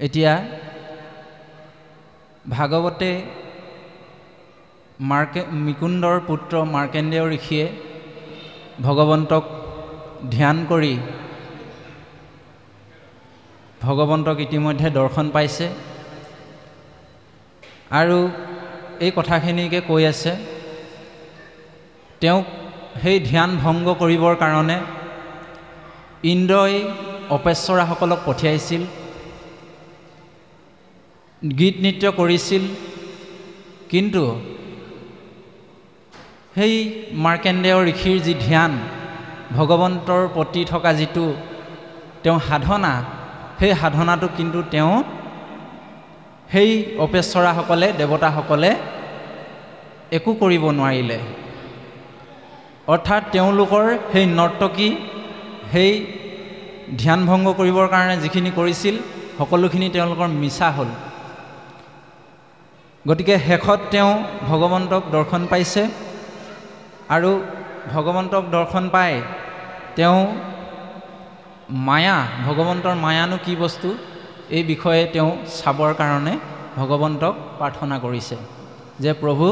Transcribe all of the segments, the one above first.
এতিয়া ভাগৱতে মুকুন্দৰ পুত্ৰ মাৰ্কেন্দেয় ঋষিয়ে ভগৱন্তক ধ্যান কৰি ভগৱন্তক ইতিমধ্যে দৰ্শন পাইছে আৰু এই কথাখিনিকে কৈ আছে। তেওঁক সেই ধ্যান ভংগ কৰিবৰ কাৰণে ইন্দ্ৰই অপেশ্বৰাসকলক পঠিয়াইছিল, গীত নৃত্য কৰিছিল, কিন্তু সেই মাৰ্কেন্দেয় ঋষিৰ যি ধ্যান, ভগৱন্তৰ প্ৰতি থকা যিটো তেওঁ সাধনা, সেই সাধনাটো কিন্তু তেওঁ সেই অপেশ্বৰাসকলে দেৱতাসকলে একো কৰিব নোৱাৰিলে। অৰ্থাৎ তেওঁলোকৰ সেই নৰ্তকী সেই ধ্যান ভংগ কৰিবৰ কাৰণে যিখিনি কৰিছিল সকলোখিনি তেওঁলোকৰ মিছা হ'ল। গতিকে শেষত তেওঁ ভগৱন্তক দৰ্শন পাইছে আৰু ভগৱন্তক দৰ্শন পাই তেওঁ মায়া, ভগৱন্তৰ মায়ানো কি বস্তু এই বিষয়ে তেওঁ চাবৰ কাৰণে ভগৱন্তক প্ৰাৰ্থনা কৰিছে যে প্ৰভু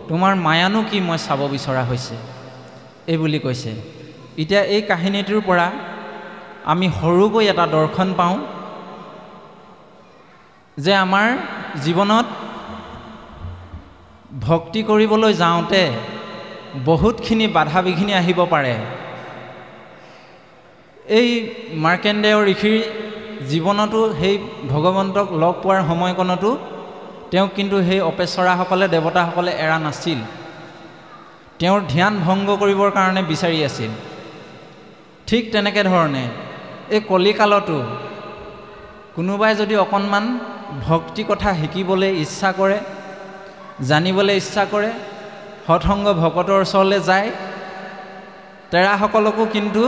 তোমাৰ মায়ানো কি মই চাব বিচৰা হৈছে, এই বুলি কৈছে। এতিয়া এই কাহিনীটোৰ পৰা আমি সৰুকৈ এটা দৰ্শন পাওঁ যে আমাৰ জীৱনত ভক্তি কৰিবলৈ যাওঁতে বহুতখিনি বাধা বিঘিনি আহিব পাৰে। এই মাৰ্কেন্দেয় ঋষিৰ জীৱনতো সেই ভগৱন্তক লগ পোৱাৰ সময়কণতো তেওঁক কিন্তু সেই অপেশ্বৰাসকলে দেৱতাসকলে এৰা নাছিল, তেওঁৰ ধ্যান ভংগ কৰিবৰ কাৰণে বিচাৰি আছিল। ঠিক তেনেকৈ ধৰণে এই কলিকালতো কোনোবাই যদি অকণমান ভক্তি কথা শিকিবলৈ ইচ্ছা কৰে, জানিবলৈ ইচ্ছা কৰে, সৎসংগ ভকতৰ ওচৰলৈ যায়, তেৰাসকলকো কিন্তু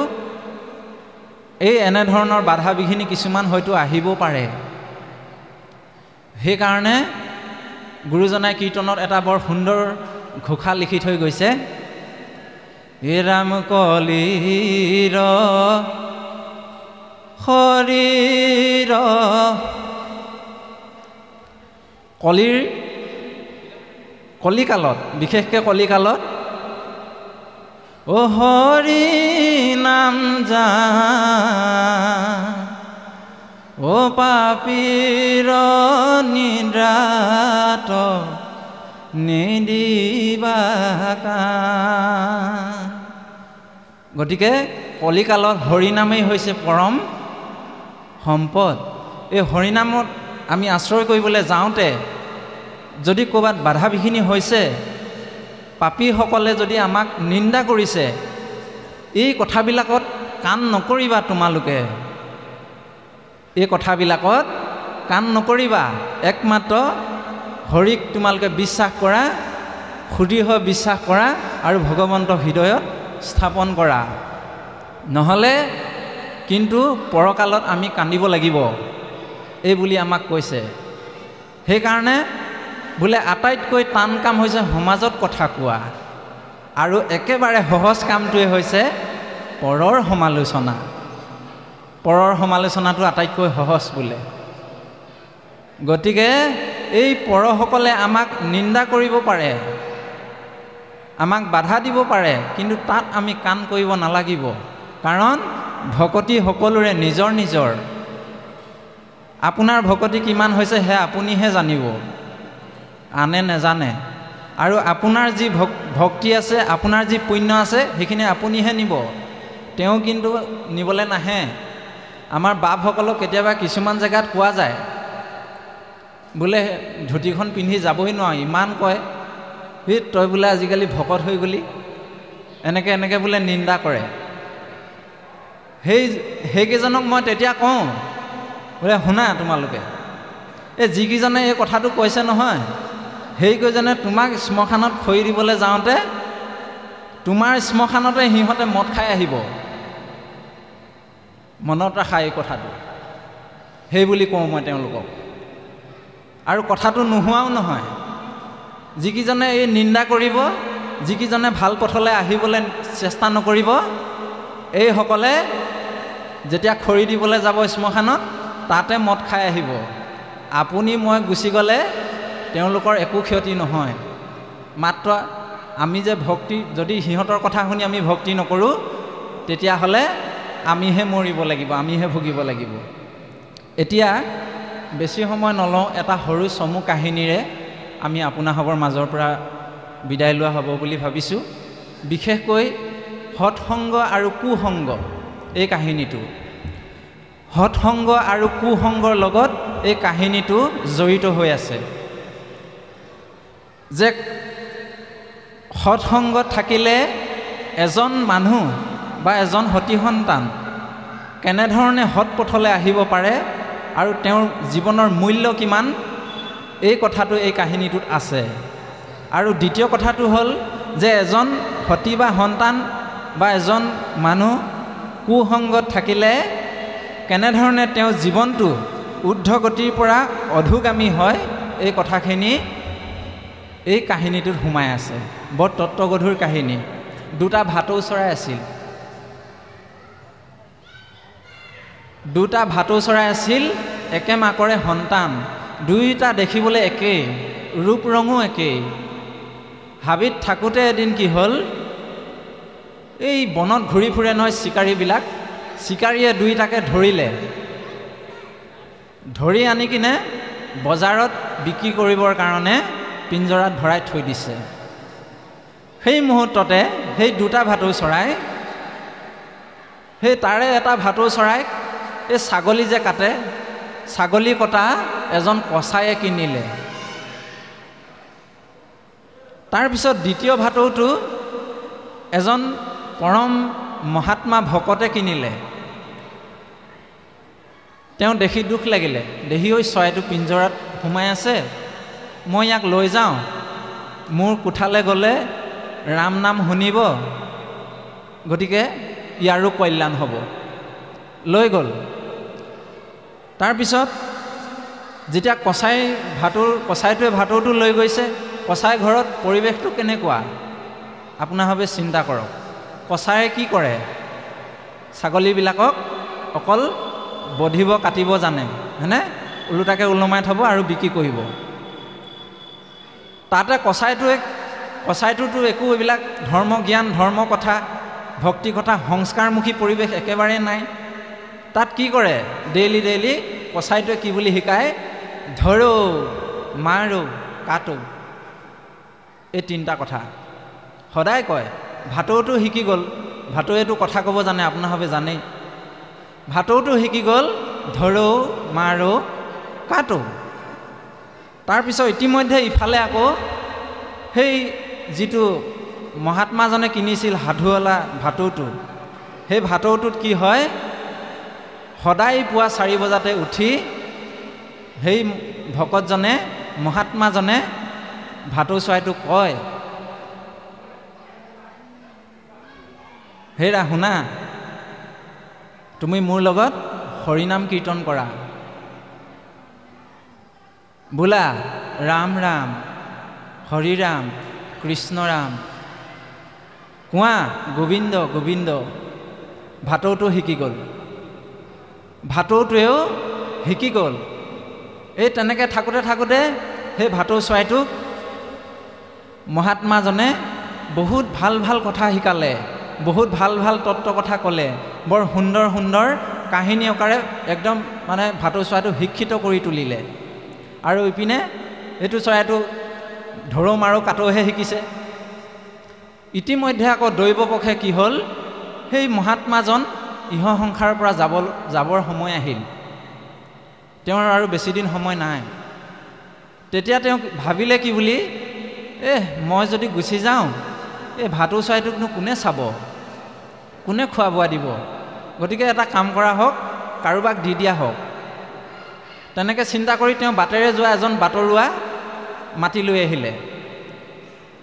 এই এনেধৰণৰ বাধা বিঘিনি কিছুমান হয়তো আহিব পাৰে। সেইকাৰণে গুৰুজনাই কীৰ্তনত এটা বৰ সুন্দৰ ঘোষা লিখি থৈ গৈছে, হে ৰাম কলিৰ শৰীৰ, কলিকালত বিশেষকৈ কলিকালত অ হৰি নাম যা অ পাপীৰ নিদ্ৰাত নিদিবা কাণ। গতিকে কলিকালত হৰিনামেই হৈছে পৰম সম্পদ। এই হৰিনামত আমি আশ্ৰয় কৰিবলৈ যাওঁতে যদি ক'ৰবাত বাধা বিঘিনি হৈছে, পাপীসকলে যদি আমাক নিন্দা কৰিছে, এই কথাবিলাকত কাণ নকৰিবা। তোমালোকে এই কথাবিলাকত কাণ নকৰিবা, একমাত্ৰ হৰিক তোমালোকে বিশ্বাস কৰা, সুদৃঢ় বিশ্বাস কৰা আৰু ভগৱন্তক হৃদয়ত স্থাপন কৰা, নহ'লে কিন্তু পৰকালত আমি কান্দিব লাগিব, এই বুলি আমাক কৈছে। সেইকাৰণে বোলে আটাইতকৈ টান কাম হৈছে সমাজত কথা কোৱা, আৰু একেবাৰে সহজ কামটোৱে হৈছে পৰৰ সমালোচনা। পৰৰ সমালোচনাটো আটাইতকৈ সহজ বোলে। গতিকে এই পৰসকলে আমাক নিন্দা কৰিব পাৰে, আমাক বাধা দিব পাৰে, কিন্তু তাত আমি কাণ কৰিব নালাগিব। কাৰণ ভকতি সকলোৰে নিজৰ নিজৰ। আপোনাৰ ভকতি কিমান হৈছে সেয়া আপুনিহে জানিব, আনে নেজানে। আৰু আপোনাৰ যি ভক্তি আছে, আপোনাৰ যি পুণ্য আছে, সেইখিনি আপুনিহে নিব, তেওঁ কিন্তু নিবলৈ নাহে। আমাৰ বাপসকলক কেতিয়াবা কিছুমান জেগাত কোৱা যায়, বোলে ধুতিখন পিন্ধি যাবই নোৱাৰো, ইমান কয়, সেই তই বোলে আজিকালি ভকত হৈ গলি, এনেকৈ এনেকৈ বোলে নিন্দা কৰে। সেইকেইজনক মই তেতিয়া কওঁ, বোলে শুনা তোমালোকে, এই যিকেইজনে এই কথাটো কৈছে নহয়, সেইকেইজনে তোমাক শ্মশানত খৰি দিবলৈ যাওঁতে তোমাৰ শ্মশানতে সিহঁতে মদ খাই আহিব, মনত ৰাখা এই কথাটো, সেই বুলি কওঁ মই তেওঁলোকক। আৰু কথাটো নোহোৱাও নহয়, যিকেইজনে এই নিন্দা কৰিব, যিকেইজনে ভাল পথলৈ আহিবলৈ চেষ্টা নকৰিব, এইসকলে যেতিয়া খৰি দিবলৈ যাব শ্মশানত, তাতে মদ খাই আহিব। আপুনি মই গুচি গ'লে তেওঁলোকৰ একো ক্ষতি নহয়, মাত্ৰ আমি যে ভক্তি, যদি সিহঁতৰ কথা শুনি আমি ভক্তি নকৰোঁ তেতিয়াহ'লে আমিহে মৰিব লাগিব, আমিহে ভুগিব লাগিব। এতিয়া বেছি সময় নলওঁ, এটা সৰু চমু কাহিনীৰে আমি আপোনাসৱৰ মাজৰ পৰা বিদায় লোৱা হ'ব বুলি ভাবিছোঁ। বিশেষকৈ সৎসংগ আৰু কুসংগ, এই কাহিনীটো সৎসংগ আৰু কুসংগৰ লগত এই কাহিনীটো জড়িত হৈ আছে। যে সৎসংগত থাকিলে এজন মানুহ বা এজন সতি সন্তান কেনেধৰণে সৎ পথলৈ আহিব পাৰে আৰু তেওঁৰ জীৱনৰ মূল্য কিমান, এই কথাটো এই কাহিনীটোত আছে। আৰু দ্বিতীয় কথাটো হ'ল যে এজন সতি বা সন্তান বা এজন মানুহ কুসংগত থাকিলে কেনেধৰণে তেওঁ জীৱনটো ঊৰ্ধ্বগতিৰ পৰা অধোগামী হয়, এই কথাখিনি এই কাহিনীটোত সোমাই আছে। বৰ তত্ত্বগধুৰ কাহিনী। দুটা ভাটৌ চৰাই আছিল, দুটা ভাটৌ চৰাই আছিল, একে মাকৰে সন্তান, দুয়োটা দেখিবলৈ একেই, ৰূপ ৰঙো একেই। হাবিত থাকোঁতে এদিন কি হ'ল, এই বনত ঘূৰি ফুৰে নহয় চিকাৰীবিলাক, চিকাৰীয়ে দুয়োটাকে ধৰিলে, ধৰি আনি কিনে বজাৰত বিক্ৰী কৰিবৰ কাৰণে পিঞ্জৰাত ভৰাই থৈ দিছে। সেই মুহূৰ্ততে সেই দুটা ভাটৌ চৰাই, সেই তাৰে এটা ভাটৌ চৰাইক এই ছাগলী যে কাটে, ছাগলী কটা এজন কচায়ে কিনিলে। তাৰপিছত দ্বিতীয় ভাটৌটো এজন পৰম মহাত্মা ভকতে কিনিলে। তেওঁ দেখি দুখ লাগিলে, দেখি ঐ চৰাইটো পিঞ্জৰাত সোমাই আছে, মই ইয়াক লৈ যাওঁ, মোৰ কোঠালৈ গ'লে ৰাম নাম শুনিব, গতিকে ইয়াৰো কল্যাণ হ'ব। লৈ গ'ল। তাৰপিছত যেতিয়া কচাইটোৱে ভাটৌটো লৈ গৈছে, কচাই ঘৰত পৰিৱেশটো কেনেকুৱা আপোনাৰভাৱে চিন্তা কৰক। কচায়ে কি কৰে, ছাগলীবিলাকক অকল বধিব কাটিব জানে, হয়নে, ওলোটাকৈ ওলমাই থ'ব আৰু বিক্ৰী কৰিব। তাতে কচাইটোতো একো এইবিলাক ধৰ্ম জ্ঞান, ধৰ্ম কথা, ভক্তি কথা, সংস্কাৰমুখী পৰিৱেশ একেবাৰে নাই। তাত কি কৰে, ডেইলি কচাইটোৱে কি বুলি শিকায়, ধৰো, মাৰো, কাটো, এই তিনিটা কথা সদায় কয়। ভাটৌটো শিকি গ'ল, ভাটৌৱেতো কথা ক'ব জানে, আপোনাৰভাৱে জানেই। ভাটৌটো শিকি গ'ল, ধৰো, মাৰো, কাটো। তাৰপিছত ইতিমধ্যে ইফালে আকৌ সেই যিটো মহাত্মাজনে কিনিছিল সাধুৱালা ভাটৌটো, সেই ভাটৌটোত কি হয়, সদায় পুৱা 4 বজাতে উঠি সেই ভকতজনে, মহাত্মাজনে ভাটৌ চৰাইটোক কয়, হেৰা শুনা, তুমি মোৰ লগত হৰিনাম কীৰ্তন কৰা, বোলা ৰাম ৰাম, হৰি ৰাম, কৃষ্ণ ৰাম, কোৱা গোবিন্দ গোবিন্দ। ভাটৌটো শিকি গ'ল, ভাটৌটোৱেও শিকি গ'ল। এই তেনেকৈ থাকোঁতে সেই ভাটৌ চৰাইটোক মহাত্মাজনে বহুত ভাল ভাল কথা শিকালে, বহুত ভাল ভাল তত্ত্ব কথা ক'লে, বৰ সুন্দৰ সুন্দৰ কাহিনী আকাৰে একদম মানে ভাটৌ চৰাইটো শিক্ষিত কৰি তুলিলে। আৰু ইপিনে এইটো চৰাইটো ধৰো মাৰো কাটোহে শিকিছে। ইতিমধ্যে আকৌ দৈৱপক্ষে কি হ'ল, সেই মহাত্মাজন ইহ সংসাৰৰ পৰা যাবৰ সময় আহিল, তেওঁৰ আৰু বেছিদিন সময় নাই। তেতিয়া তেওঁ ভাবিলে কি বুলি, মই যদি গুচি যাওঁ, এই ভাটৌ চৰাইটোকনো কোনে চাব, কোনে খোৱা বোৱা দিব, গতিকে এটা কাম কৰা হওক, কাৰোবাক দি দিয়া হওক। তেনেকৈ চিন্তা কৰি তেওঁ বাটেৰে যোৱা এজন বাটৰুৱা মাতি লৈ আহিলে,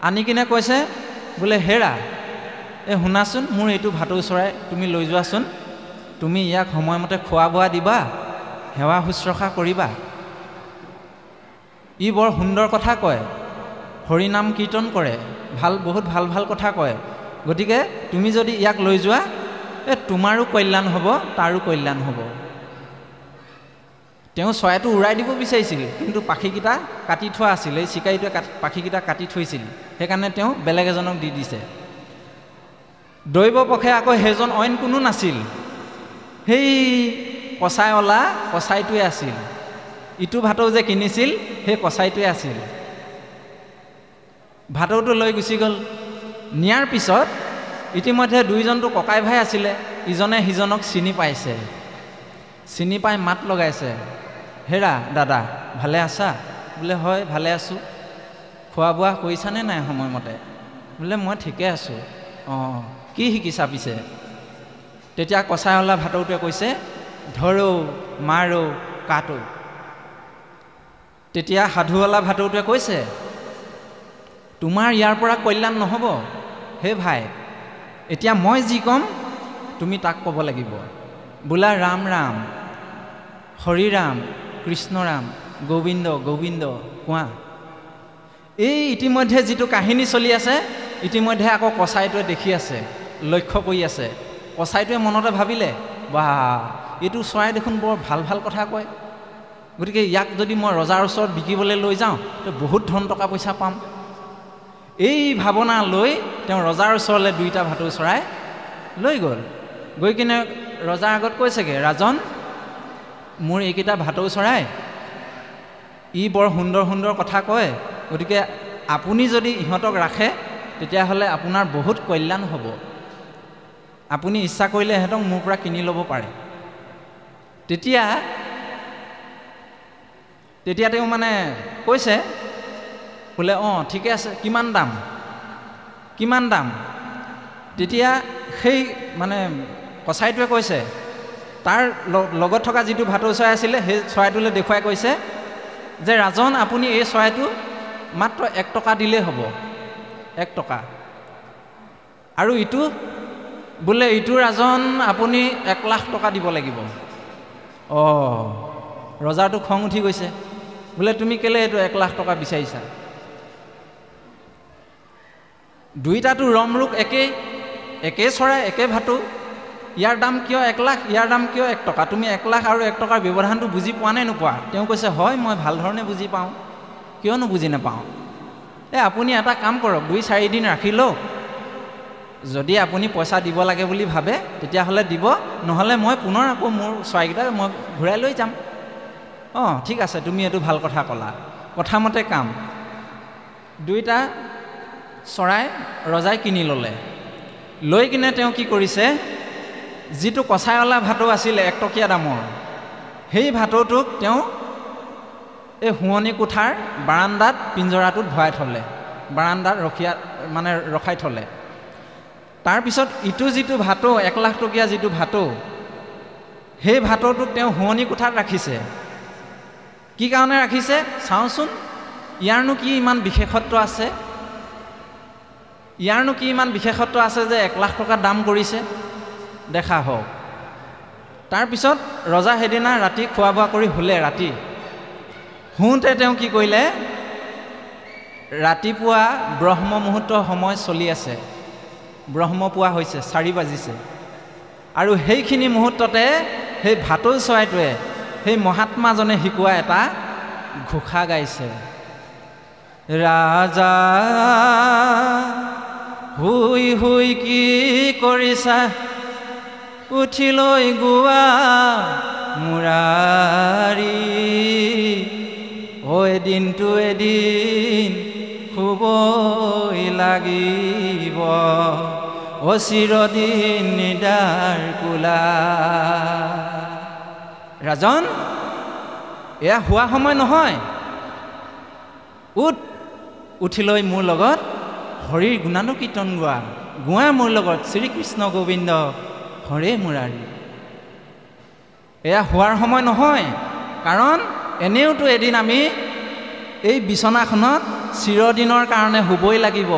আনি কিনে কৈছে বোলে, হেৰা, শুনাচোন, মোৰ এইটো ভাটৌ চৰাই তুমি লৈ যোৱাচোন, তুমি ইয়াক সময়মতে খোৱা বোৱা দিবা, সেৱা শুশ্ৰূষা কৰিবা। ই বৰ সুন্দৰ কথা কয়, হৰিনাম কীৰ্তন কৰে, বহুত ভাল ভাল কথা কয়, গতিকে তুমি যদি ইয়াক লৈ যোৱা, তোমাৰো কল্যাণ হ'ব, তাৰো কল্যাণ হ'ব। তেওঁ চৰাইটো উৰাই দিব বিচাৰিছিল, কিন্তু পাখিকেইটা কাটি থোৱা আছিল, এই চিকাৰীটোৱে পাখিকেইটা কাটি থৈছিল, সেইকাৰণে তেওঁ বেলেগ এজনক দি দিছে। দৈৱ পক্ষে আকৌ সেইজন অইন কোনো নাছিল, সেই কচাইঅলা কচাইটোৱে আছিল। ইটো ভাটৌ যে কিনিছিল সেই কচাইটোৱে আছিল। ভাটৌটো লৈ গুচি গ'ল। নিয়াৰ পিছত ইতিমধ্যে দুইজনটো ককাই ভাই আছিলে, ইজনে সিজনক চিনি পাইছে, চিনি পাই মাত লগাইছে, হেৰা দাদা ভালে আছা? বোলে হয় ভালে আছোঁ। খোৱা বোৱা কৰিছানে নাই সময়মতে? বোলে মই ঠিকে আছোঁ। অঁ, কি শিকিছা পিছে? তেতিয়া কচাইঅলা ভাটৌটোৱে কৈছে, ধৰৌ মাৰৌ কাটৌ। তেতিয়া সাধুঅলা ভাটৌটোৱে কৈছে, তোমাৰ ইয়াৰ পৰা কল্যাণ নহ'ব হে ভাই, এতিয়া মই যি ক'ম তুমি তাক ক'ব লাগিব। বোলা ৰাম ৰাম, হৰি ৰাম, কৃষ্ণ ৰাম, গোবিন্দ গোবিন্দ কোৱা। এই ইতিমধ্যে যিটো কাহিনী চলি আছে, ইতিমধ্যে আকৌ কচাইটোৱে দেখি আছে, লক্ষ্য কৰি আছে। কচাইটোৱে মনতে ভাবিলে, বা এইটো চৰাই দেখোন বৰ ভাল ভাল কথা কয়, গতিকে ইয়াক যদি মই ৰজাৰ ওচৰত বিকিবলৈ লৈ যাওঁ তো বহুত ধন টকা পইচা পাম। এই ভাৱনা লৈ তেওঁ ৰজাৰ ওচৰলৈ দুইটা ভাটৌ চৰাই লৈ গ'ল। গৈ কিনে ৰজাৰ আগত কৈছেগৈ, ৰাজন মোৰ এইকেইটা ভাটৌ চৰাই, ই বৰ সুন্দৰ সুন্দৰ কথা কয়, গতিকে আপুনি যদি ইহঁতক ৰাখে তেতিয়াহ'লে আপোনাৰ বহুত কল্যাণ হ'ব, আপুনি ইচ্ছা কৰিলে ইহঁতক মোৰ পৰা কিনি ল'ব পাৰে। তেতিয়া তেওঁ মানে কৈছে, বোলে অঁ ঠিকে আছে, কিমান দাম কিমান দাম? তেতিয়া সেই মানে কচাইটোৱে কৈছে, তাৰ লগত থকা যিটো ভাটৌ চৰাই আছিলে সেই চৰাইটোলৈ দেখুৱাই কৈছে যে ৰাজন আপুনি এই চৰাইটো মাত্ৰ 1 টকা দিলেই হ'ব, 1 টকা। আৰু ইটো বোলে ইটো ৰাজন আপুনি 1 লাখ টকা দিব লাগিব। অঁ, ৰজাটো খং উঠি গৈছে, বোলে তুমি কেলে এইটো 1 লাখ টকা বিচাৰিছা? দুইটাটো ৰমৰূপ একেই চৰাই, একে ভাটৌ, ইয়াৰ দাম কিয় 1 লাখ, ইয়াৰ দাম কিয় 1 টকা? তুমি 1 লাখ আৰু 1 টকাৰ ব্যৱধানটো বুজি পোৱা নে নোপোৱা? তেওঁ কৈছে, হয় মই ভাল ধৰণে বুজি পাওঁ, কিয়নো বুজি নাপাওঁ। আপুনি এটা কাম কৰক, 2-4 দিন ৰাখি লওক, যদি আপুনি পইচা দিব লাগে বুলি ভাবে তেতিয়াহ'লে দিব, নহ'লে মই পুনৰ আকৌ মোৰ চৰাইকেইটা মই ঘূৰাই লৈ যাম। অঁ ঠিক আছে, তুমি এইটো ভাল কথা ক'লা, কথামতে কাম। দুইটা চৰাই ৰজাই কিনি ল'লে। লৈ কিনে তেওঁ কি কৰিছে, যিটো কচাইঅলা ভাটৌ আছিলে 1 টকীয়া দামৰ, সেই ভাটৌটোক তেওঁ এই শুৱনি কোঠাৰ বাৰান্দাত পিঞ্জৰাটোত ভৰাই থ'লে, বাৰান্দাত ৰখাই থ'লে। তাৰপিছত ইটো যিটো ভাটৌ 1 লাখ টকীয়া যিটো ভাটৌ, সেই ভাটৌটোক তেওঁ শুৱনি কোঠাত ৰাখিছে। কি কাৰণে ৰাখিছে চাওঁচোন, ইয়াৰনো কি ইমান বিশেষত্ব আছে, ইয়াৰনো কি ইমান বিশেষত্ব আছে যে 1 লাখ টকা দাম কৰিছে, দেখা হওক। তাৰপিছত ৰজা সেইদিনা ৰাতি খোৱা বোৱা কৰি শুলে। ৰাতি শুওঁতে তেওঁ কি কৰিলে, ৰাতিপুৱা ব্ৰহ্ম মুহূৰ্তৰ সময় চলি আছে, ব্ৰহ্মপুৱা হৈছে, 4 বাজিছে, আৰু সেইখিনি মুহূৰ্ততে সেই ভাটৌ চৰাইটোৱে সেই মহাত্মাজনে শিকোৱা এটা ঘোষা গাইছে, ৰাজা শুই শুই কি কৰিছা, উঠিলৈ গোৱা মুৰাৰী, এদিনটো এদিন শুবই লাগিব, চিৰদিন নিদাৰ কোলা। ৰাজন এয়া হোৱা সময় নহয়, উঠিলৈ মোৰ লগত হৰিৰ গুণানুকীৰ্তন গোৱা মোৰ লগত শ্ৰীকৃষ্ণ গোবিন্দ হৰে মুৰাৰী। এয়া হোৱাৰ সময় নহয়, কাৰণ এনেওতো এদিন আমি এই বিচনাখনত চিৰদিনৰ কাৰণে শুবই লাগিব,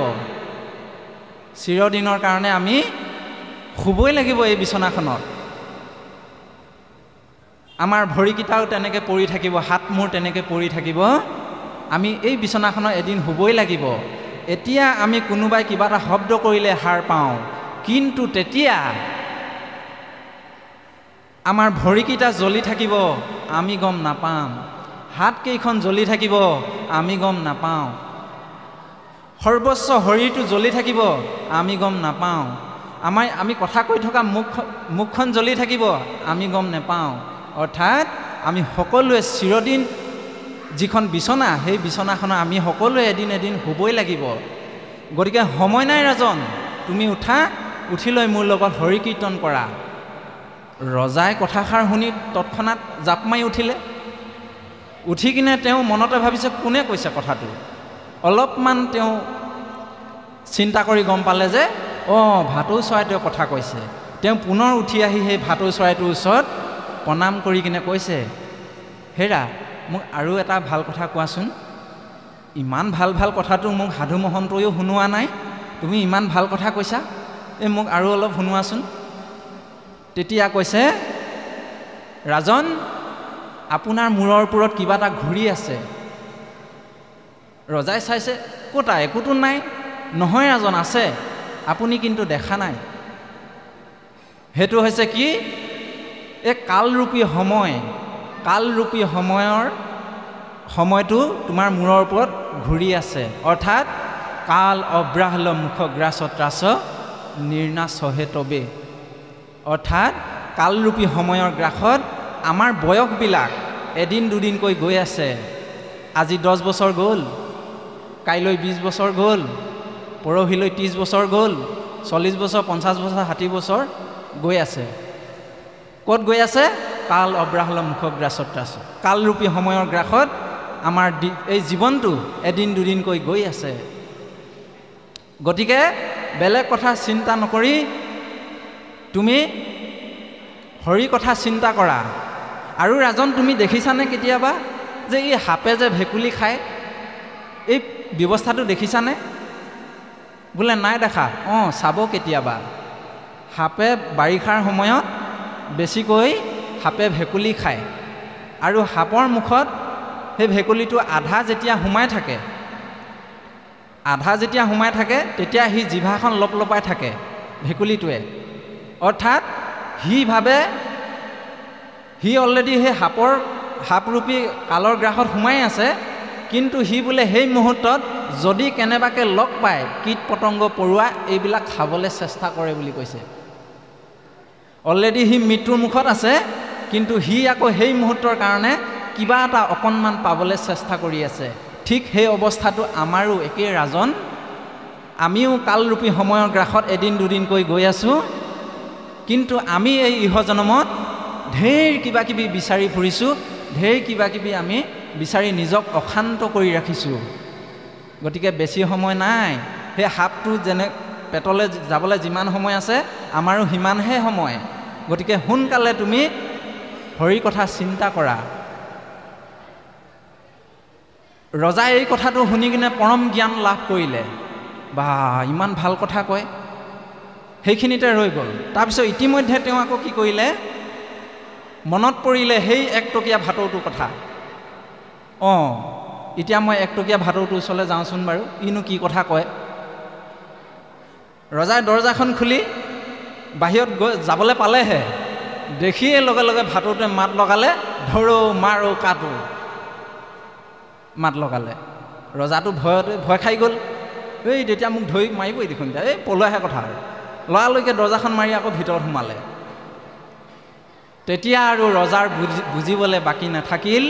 চিৰদিনৰ কাৰণে আমি শুবই লাগিব এই বিচনাখনত। আমাৰ ভৰিকেইটাও তেনেকৈ পৰি থাকিব, হাত মূৰ তেনেকৈ পৰি থাকিব, আমি এই বিচনাখনত এদিন শুবই লাগিব। এতিয়া আমি কোনোবাই কিবা এটা শব্দ কৰিলে সাৰ পাওঁ, কিন্তু তেতিয়া আমাৰ ভৰিকেইটা জ্বলি থাকিব, আমি গম নাপাম। হাতকেইখন জ্বলি থাকিব, আমি গম নাপাওঁ। সৰ্বস্ব শৰীৰটো জ্বলি থাকিব, আমি গম নাপাওঁ। আমি কথা কৈ থকা মুখখন জ্বলি থাকিব, আমি গম নাপাওঁ। অৰ্থাৎ আমি সকলোৱে চিৰদিন যিখন বিচনা, সেই বিচনাখনত আমি সকলোৱে এদিন এদিন শুবই লাগিব। গতিকে সময় নাই ৰাজন, তুমি উঠা, উঠি লৈ মোৰ লগত হৰি কীৰ্তন কৰা। ৰজাই কথাষাৰ শুনি তৎক্ষণাৎ জাপ মাৰি উঠিলে। উঠি কিনে তেওঁ মনতে ভাবিছে কোনে কৈছে কথাটো। অলপমান তেওঁ চিন্তা কৰি গম পালে যে ভাটৌ চৰাইটোৱে কথা কৈছে। তেওঁ পুনৰ উঠি আহি সেই ভাটৌ চৰাইটোৰ ওচৰত প্ৰণাম কৰি কিনে কৈছে, হেৰা, মোক আৰু এটা ভাল কথা কোৱাচোন। ইমান ভাল ভাল কথাটো মোক সাধু মহন্তইও শুনোৱা নাই, তুমি ইমান ভাল কথা কৈছা, মোক আৰু অলপ শুনোৱাচোন। তেতিয়া কৈছে, ৰাজন, আপোনাৰ মূৰৰ ওপৰত কিবা এটা ঘূৰি আছে। ৰজাই চাইছে, ক'তা, একোতো নাই। নহয় ৰাজন, আছে, আপুনি কিন্তু দেখা নাই। সেইটো হৈছে কি, এই কালৰূপী সময়, কালৰূপী সময়টো তোমাৰ মূৰৰ ওপৰত ঘূৰি আছে। অৰ্থাৎ কাল অব্ৰাহ্ল মুখ গ্ৰাছত্ৰাছ নিৰ্ণাচহে তবে। অৰ্থাৎ কালৰূপী সময়ৰ গ্ৰাসত আমাৰ বয়সবিলাক এদিন দুদিনকৈ গৈ আছে। আজি 10 বছৰ গ'ল, কাইলৈ 20 বছৰ গ'ল, পৰহিলৈ 30 বছৰ গ'ল, 40 বছৰ, 50 বছৰ, 60 বছৰ গৈ আছে। ক'ত গৈ আছে? কাল অব্ৰাহ্ল মুখ গ্ৰাছত্ৰাছ। কালৰূপী সময়ৰ গ্ৰাসত আমাৰ এই জীৱনটো এদিন দুদিনকৈ গৈ আছে। গতিকে বেলেগ কথা চিন্তা নকৰি তুমি হৰি কথা চিন্তা কৰা। আৰু ৰাজন, তুমি দেখিছানে কেতিয়াবা যে এই সাপে যে ভেকুলী খায়, এই ব্যৱস্থাটো দেখিছানে? বোলে নাই দেখা। চাব কেতিয়াবা। সাপে বাৰিষাৰ সময়ত বেছিকৈ সাপে ভেকুলী খায়। আৰু সাপৰ মুখত সেই ভেকুলীটো আধা যেতিয়া সোমাই থাকে তেতিয়া সি জিভাখন লপলপাই থাকে ভেকুলীটোৱে। অৰ্থাৎ সি অলৰেডি সেই সাপৰূপী কালৰ গ্ৰাসত সোমাই আছে, কিন্তু সি বোলে সেই মুহূৰ্তত যদি কেনেবাকৈ লগ পায় কীট পতংগ পৰুৱা এইবিলাক খাবলৈ চেষ্টা কৰে বুলি কৈছে। অলৰেডি সি মৃত্যুৰ মুখত আছে, কিন্তু সি আকৌ সেই মুহূৰ্তৰ কাৰণে কিবা এটা অকণমান পাবলৈ চেষ্টা কৰি আছে। ঠিক সেই অৱস্থাটো আমাৰো একেই ৰাজন। আমিও কালৰূপী সময়ৰ গ্ৰাসত এদিন দুদিনকৈ গৈ আছোঁ, কিন্তু আমি এই ইহজনমত ঢেৰ কিবা কিবি বিচাৰি ফুৰিছোঁ, ঢেৰ কিবা কিবি আমি বিচাৰি নিজক অশান্ত কৰি ৰাখিছোঁ। গতিকে বেছি সময় নাই। সেই সাপটো পেটলৈ যাবলৈ যিমান সময় আছে, আমাৰো সিমানহে সময়। গতিকে সোনকালে তুমি হৰি কথা চিন্তা কৰা। ৰজাই এই কথাটো শুনি কিনে পৰম জ্ঞান লাভ কৰিলে। বা, ইমান ভাল কথা কয়। সেইখিনিতে ৰৈ গ'ল। তাৰপিছত ইতিমধ্যে তেওঁ আকৌ কি কৰিলে, মনত পৰিলে সেই 1 টকীয়া ভাটৌটোৰ কথা। এতিয়া মই 1 টকীয়া ভাটৌটোৰ ওচৰলৈ যাওঁচোন বাৰু, ইনো কি কথা কয়। ৰজাই দৰজাখন খুলি বাহিৰত যাবলৈ পালেহে দেখিয়ে লগে লগে ভাটৌটোৱে মাত লগালে, ধৰো মাৰো কাটো। মাত লগালে। ৰজাটো ভয় খাই গ'ল। তেতিয়া মোক ধৰি মাৰিবই দেখোন, এতিয়া পলোৱাহে কথা আৰু। লৰালৈকে দৰজাখন মাৰি আকৌ ভিতৰত সোমালে। তেতিয়া আৰু ৰজাৰ বুজিবলৈ বাকী নাথাকিল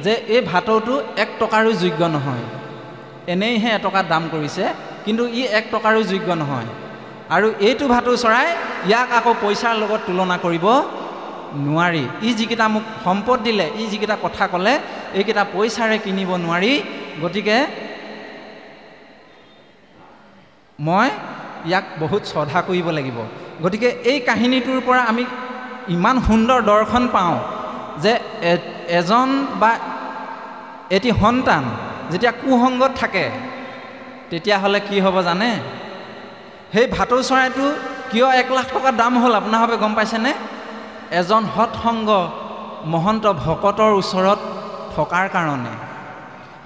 যে এই ভাটৌটো 1 টকাৰো যোগ্য নহয়। এনেইহে 1 টকা দাম কৰিছে, কিন্তু ই 1 টকাৰো যোগ্য নহয়। আৰু এইটো ভাটৌ চৰাই, ইয়াক আকৌ পইচাৰ লগত তুলনা কৰিব নোৱাৰি। ই যিকেইটা মোক সম্পদ দিলে, ই যিকেইটা কথা ক'লে, এইকেইটা পইচাৰে কিনিব নোৱাৰি। গতিকে মই ইয়াক বহুত শ্ৰদ্ধা কৰিব লাগিব। গতিকে এই কাহিনীটোৰ পৰা আমি ইমান সুন্দৰ দৰ্শন পাওঁ যে এজন বা এটি সন্তান যেতিয়া কুসংগত থাকে তেতিয়াহ'লে কি হ'ব জানে? সেই ভাটৌ চৰাইটো কিয় 1 লাখ টকা দাম হ'ল আপোনাৰভাৱে গম পাইছেনে? এজন সৎসংগ মহন্ত ভকতৰ ওচৰত থকাৰ কাৰণে।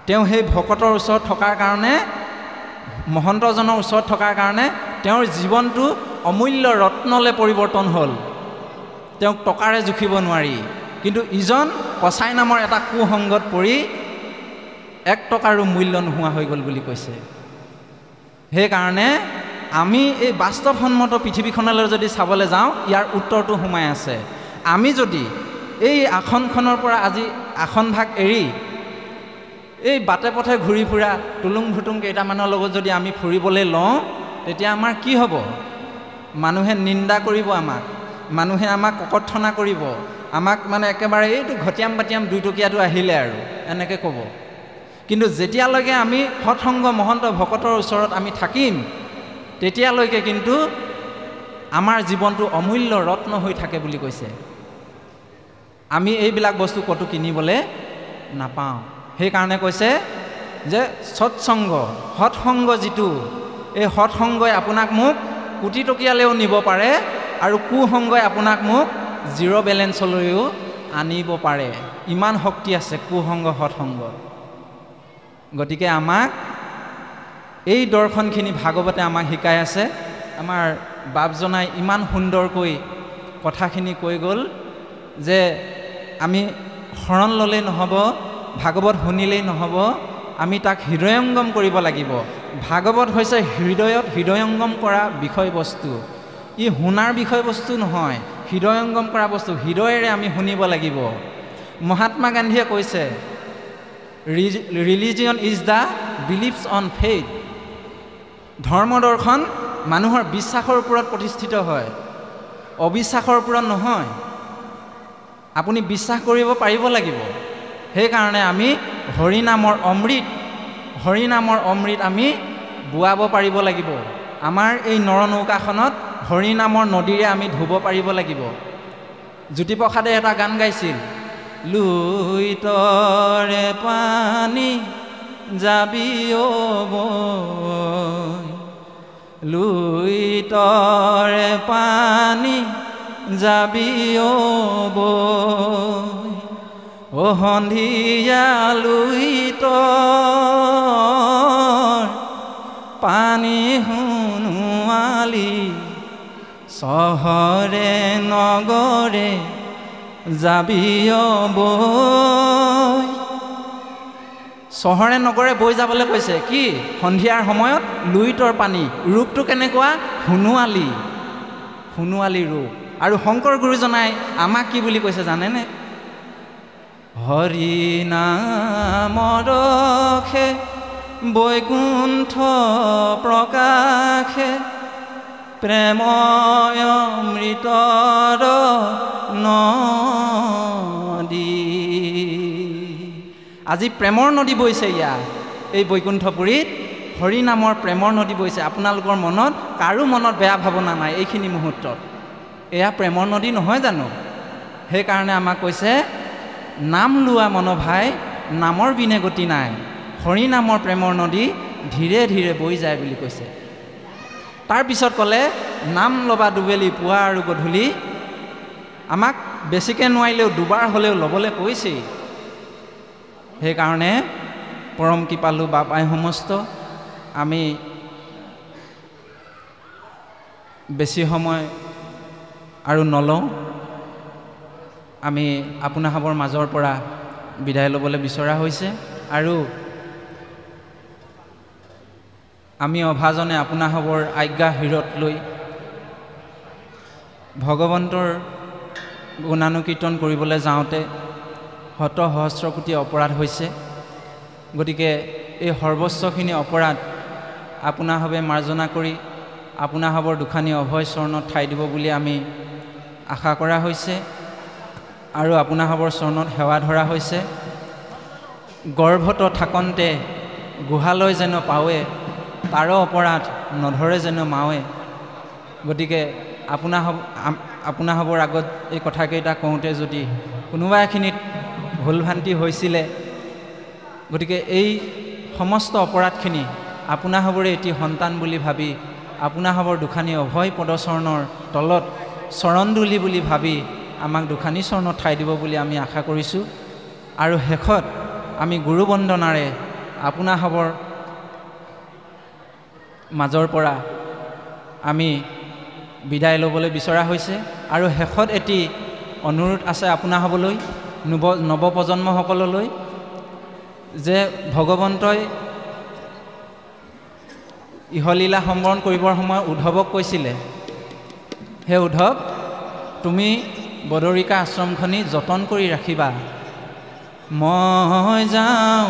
তেওঁ সেই ভকতৰ ওচৰত থকাৰ কাৰণে, মহন্তজনৰ ওচৰত থকাৰ কাৰণে তেওঁৰ জীৱনটো অমূল্য ৰত্নলৈ পৰিৱৰ্তন হ'ল। তেওঁক টকাৰে জুখিব নোৱাৰি, কিন্তু ইজন কচাই নামৰ এটা কুসংগত পৰি 1 টকাৰো মূল্য নোহোৱা হৈ গ'ল বুলি কৈছে। সেইকাৰণে আমি এই বাস্তৱসন্মত পৃথিৱীখনলৈ যদি চাবলৈ যাওঁ, ইয়াৰ উত্তৰটো সোমাই আছে। আমি যদি এই আসনখনৰ পৰা আজি আসনভাগ এৰি এই বাটে পথে ঘূৰি ফুৰা টুলুং ভুটুং কেইটামানৰ লগত যদি আমি ফুৰিবলৈ লওঁ, তেতিয়া আমাৰ কি হ'ব? মানুহে নিন্দা কৰিব আমাক, মানুহে আমাক ককৰ্থনা কৰিব, আমাক মানে একেবাৰে এইটো ঘটিয়াম বাটিয়াম 2 টকীয়াটো আহিলে আৰু এনেকৈ ক'ব। কিন্তু যেতিয়ালৈকে আমি সৎসংগ মহন্ত ভকতৰ ওচৰত আমি থাকিম, তেতিয়ালৈকে কিন্তু আমাৰ জীৱনটো অমূল্য ৰত্ন হৈ থাকে বুলি কৈছে। আমি এইবিলাক বস্তু ক'তো কিনিবলৈ নাপাওঁ। সেইকাৰণে কৈছে যে সৎসংগ, সৎসংগ যিটো, এই সৎসংগই আপোনাক মোক কোটি টকীয়ালৈও নিব পাৰে আৰু কুসংগই আপোনাক মোক 0 বেলেঞ্চলৈও আনিব পাৰে। ইমান শক্তি আছে কুসংগ সৎসংগ। গতিকে আমাক এই দৰ্শনখিনি ভাগৱতে আমাক শিকাই আছে। আমাৰ বাপজনাই ইমান সুন্দৰকৈ কথাখিনি কৈ গ'ল যে আমি শৰণ ল'লেই নহ'ব, ভাগৱত শুনিলেই নহ'ব, আমি তাক হৃদয়ংগম কৰিব লাগিব। ভাগৱত হৈছে হৃদয়ত হৃদয়ংগম কৰা বিষয়বস্তু। ই শুনাৰ বিষয়বস্তু নহয়, হৃদয়ংগম কৰা বস্তু। হৃদয়েৰে আমি শুনিব লাগিব। মহাত্মা গান্ধীয়ে কৈছে, religion is the believes on faith. ধৰ্ম দৰ্শন মানুহৰ বিশ্বাসৰ ওপৰত প্ৰতিষ্ঠিত হয়, অবিশ্বাসৰ ওপৰত নহয়। আপুনি বিশ্বাস কৰিব পাৰিব লাগিব। সেইকাৰণে আমি হৰিনামৰ অমৃত আমি বোৱাব পাৰিব লাগিব। আমাৰ এই নৰনৌকাখনত হৰিনামৰ নদীৰে আমি ধুব পাৰিব লাগিব। জ্যোতিপ্ৰসাদে এটা গান গাইছিল, লুইতৰে পানী যাবি অ বৈ, লুইতৰে পানী যাবি অ বৈ, অ সন্ধিয়া লুইতৰ পানী শুনোৱালি, চহৰে নগৰে যাবি অ বৈ। চহৰে নগৰে বৈ যাবলৈ কৈছে। কি? সন্ধিয়াৰ সময়ত লুইতৰ পানী। ৰূপটো কেনেকুৱা? সোণোৱালী, সোণোৱালী ৰূপ। আৰু শংকৰ গুৰুজনাই আমাক কি বুলি কৈছে জানেনে? হৰি নামৰখে বৈকুণ্ঠ প্ৰকাশে, প্ৰেময় অমৃতৰ নদী। আজি প্ৰেমৰ নদী বৈছে ইয়াত, এই বৈকুণ্ঠপুৰীত হৰি নামৰ প্ৰেমৰ নদী বৈছে। আপোনালোকৰ মনত কাৰো মনত বেয়া ভাৱনা নাই এইখিনি মুহূৰ্তত? এয়া প্ৰেমৰ নদী নহয় জানো? সেইকাৰণে আমাক কৈছে, নাম লোৱা মনোভাই নামৰ বিনে গতি নাই, হৰি নামৰ প্ৰেমৰ নদী ধীৰে ধীৰে বৈ যায় বুলি কৈছে। তাৰপিছত ক'লে, নাম ল'বা দুবেলি পুৱা আৰু গধূলি। আমাক বেছিকৈ নোৱাৰিলেও 2 বাৰ হ'লেও ল'বলৈ কৈছেই। সেইকাৰণে পৰম কৃপালু বাবাই সমস্ত, আমি বেছি সময় আৰু নলওঁ। আমি আপোনাসৱৰ মাজৰ পৰা বিদায় ল'বলৈ বিচৰা হৈছে। আৰু আমি অভাজনে আপোনাসৱৰ আজ্ঞা শিৰত লৈ ভগৱন্তৰ গুণানুকীৰ্তন কৰিবলৈ যাওঁতে শত সহস্ৰ কোটি অপৰাধ হৈছে। গতিকে এই সৰ্বস্বখিনি অপৰাধ আপোনাসৱে মাৰ্জনা কৰি আপোনাসৱৰ দুখানি অভয় চৰণত ঠাই দিব বুলি আমি আশা কৰা হৈছে আৰু আপোনাসৱৰ চৰণত সেৱা ধৰা হৈছে। গৰ্ভত থাকন্তে গুহালৈ যেন পাৱে, তাৰো অপৰাধ নধৰে যেন মাৱে। গতিকে আপোনাসৱৰ আগত এই কথাকেইটা কওঁতে যদি কোনোবা এখিনিত ভুল ভ্ৰান্তি হৈছিলে, গতিকে এই সমস্ত অপৰাধখিনি আপোনাসৱৰে এটি সন্তান বুলি ভাবি আপোনাসৱৰ দুখানি অভয় পদচৰণৰ তলত চৰণদুলি বুলি ভাবি আমাক দুখানি চৰণত ঠাই দিব বুলি আমি আশা কৰিছোঁ। আৰু শেষত আমি গুৰু বন্দনাৰে আপোনাসৱৰ মাজৰ পৰা আমি বিদায় ল'বলৈ বিচৰা হৈছে। আৰু শেষত এটি অনুৰোধ আছে আপোনা হ'বলৈ নৱপ্ৰজন্মসকললৈ যে ভগৱন্তই ইহলীলা সম্বৰণ কৰিবৰ সময়ত উদ্ধৱক কৈছিলে, হে উদ্ধৱ, তুমি বদৰিকা আশ্ৰমখনি যতন কৰি ৰাখিবা। মই যাওঁ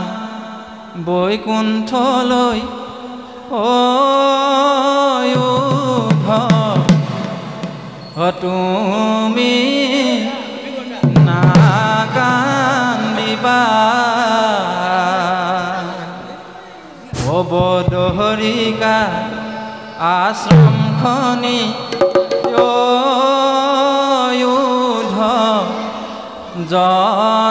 বৈকুণ্ঠলৈ তুমি নাকান্দিবা। বদৰিকা আশ্ৰমখনি যতন